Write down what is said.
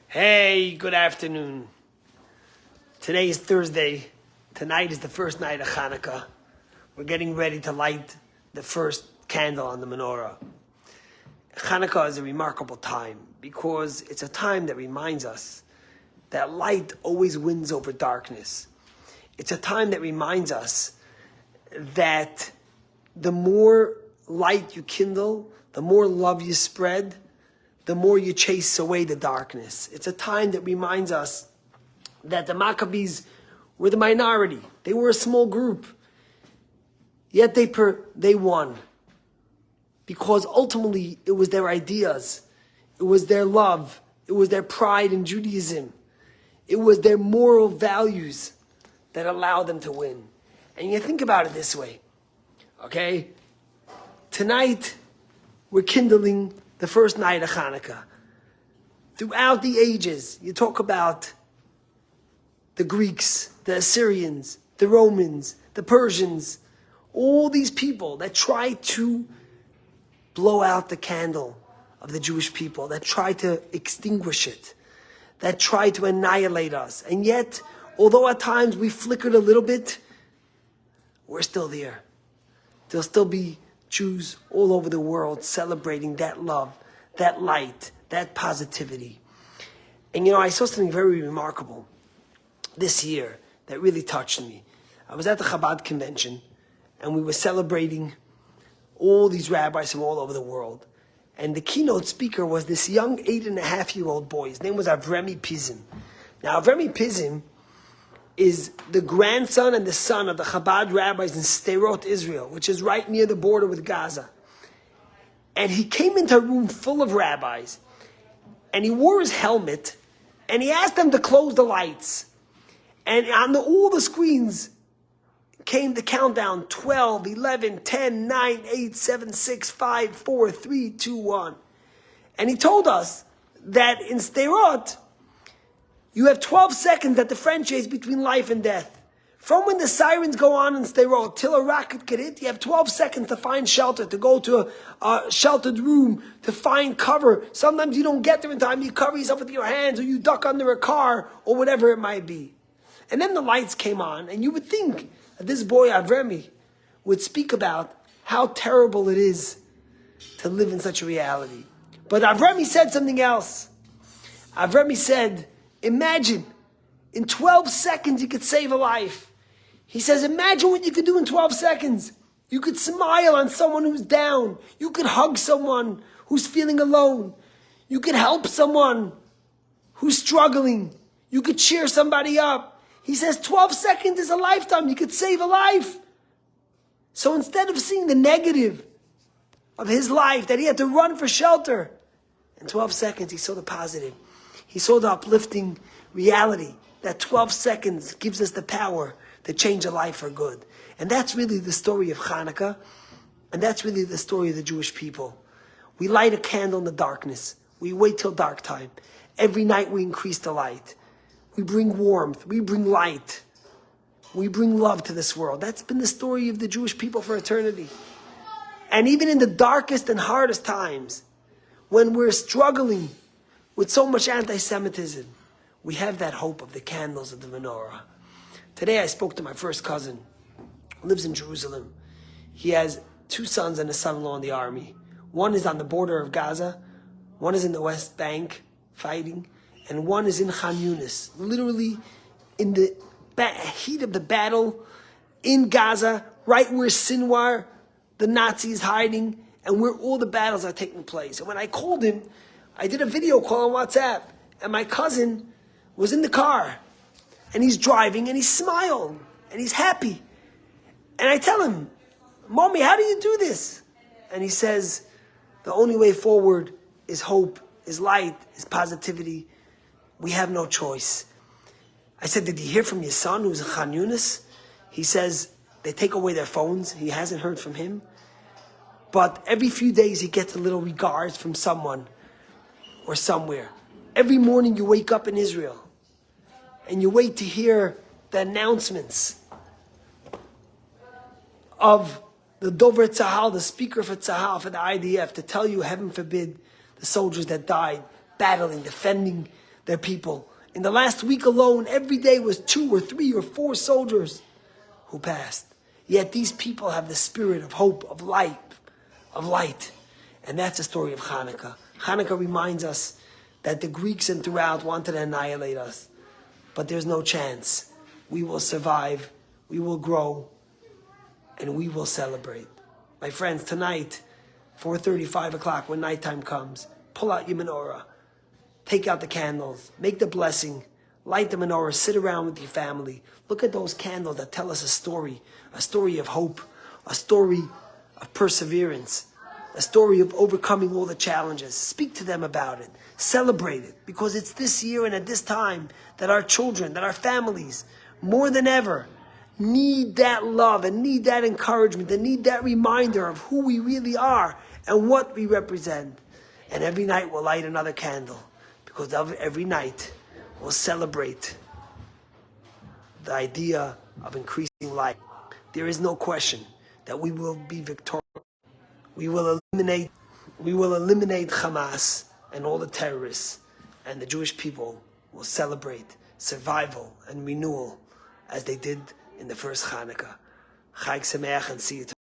Hey, good afternoon. Today is Thursday. Tonight is the first night of Chanukah. We're getting ready to light the first candle on the menorah. Chanukah is a remarkable time because it's a time that reminds us that light always wins over darkness. It's a time that reminds us that the more light you kindle, the more love you spread, the more you chase away the darkness. It's a time that reminds us that the Maccabees were the minority. They were a small group. Yet they won. Because ultimately it was their ideas. It was their love. It was their pride in Judaism. It was their moral values that allowed them to win. And you think about it this way. Okay? Tonight, we're kindling the first night of Chanukah. Throughout the ages, you talk about the Greeks, the Assyrians, the Romans, the Persians, all these people that try to blow out the candle of the Jewish people, that try to extinguish it, that try to annihilate us. And yet, although at times we flickered a little bit, we're still there. There'll still be Jews all over the world celebrating that love, that light, that positivity. And I saw something very remarkable this year that really touched me. I was at the Chabad convention and we were celebrating all these rabbis from all over the world. And the keynote speaker was this young 8.5-year-old boy. His name was Avremi Pizim. Now Avremi Pizim is the grandson and the son of the Chabad rabbis in Sderot, Israel, which is right near the border with Gaza. And he came into a room full of rabbis, and he wore his helmet, and he asked them to close the lights. And on all the screens came the countdown: 12, 11, 10, 9, 8, 7, 6, 5, 4, 3, 2, 1. And he told us that in Sderot, you have 12 seconds that differentiates between life and death. From when the sirens go on in Sderot till a rocket could hit, you have 12 seconds to find shelter, to go to a sheltered room, to find cover. Sometimes you don't get there in time, you cover yourself with your hands, or you duck under a car, or whatever it might be. And then the lights came on, and you would think that this boy, Avremi, would speak about how terrible it is to live in such a reality. But Avremi said something else. Avremi said, imagine, in 12 seconds you could save a life. He says, imagine what you could do in 12 seconds. You could smile on someone who's down. You could hug someone who's feeling alone. You could help someone who's struggling. You could cheer somebody up. He says 12 seconds is a lifetime. You could save a life. So instead of seeing the negative of his life, that he had to run for shelter, in 12 seconds he saw the positive. He saw the uplifting reality that 12 seconds gives us the power to change a life for good. And that's really the story of Chanukah. And that's really the story of the Jewish people. We light a candle in the darkness. We wait till dark time. Every night we increase the light. We bring warmth. We bring light. We bring love to this world. That's been the story of the Jewish people for eternity. And even in the darkest and hardest times, when we're struggling with so much anti-Semitism, we have that hope of the candles of the menorah. Today I spoke to my first cousin, who lives in Jerusalem. He has 2 sons and a son-in-law in the army. One is on the border of Gaza, one is in the West Bank fighting, and one is in Khan Yunis, literally in the heat of the battle in Gaza, right where Sinwar, the Nazis, hiding, and where all the battles are taking place. And when I called him, I did a video call on WhatsApp, and my cousin was in the car, and he's driving, and he's smiling, and he's happy. And I tell him, Mommy, how do you do this? And he says, the only way forward is hope, is light, is positivity. We have no choice. I said, did you hear from your son who's in Khan Yunis? He says, they take away their phones. He hasn't heard from him. But every few days he gets a little regards from someone or somewhere. Every morning you wake up in Israel and you wait to hear the announcements of the Dover Tzahal, the speaker for Tzahal, for the IDF, to tell you, heaven forbid, the soldiers that died battling, defending their people. In the last week alone, every day was 2 or 3 or 4 soldiers who passed. Yet these people have the spirit of hope, of light. And that's the story of Chanukah. Chanukah reminds us that the Greeks and throughout wanted to annihilate us. But there's no chance. We will survive, we will grow, and we will celebrate. My friends, tonight, 4:30, 5 o'clock, when nighttime comes, pull out your menorah, take out the candles, make the blessing, light the menorah, sit around with your family. Look at those candles that tell us a story of hope, a story of perseverance, a story of overcoming all the challenges. Speak to them about it. Celebrate it. Because it's this year and at this time that our children, that our families, more than ever, need that love and need that encouragement and need that reminder of who we really are and what we represent. And every night we'll light another candle. Because every night we'll celebrate the idea of increasing light. There is no question that we will be victorious. We will eliminate Hamas and all the terrorists, and the Jewish people will celebrate survival and renewal as they did in the first Chanukah. Chag Sameach, and see you tomorrow.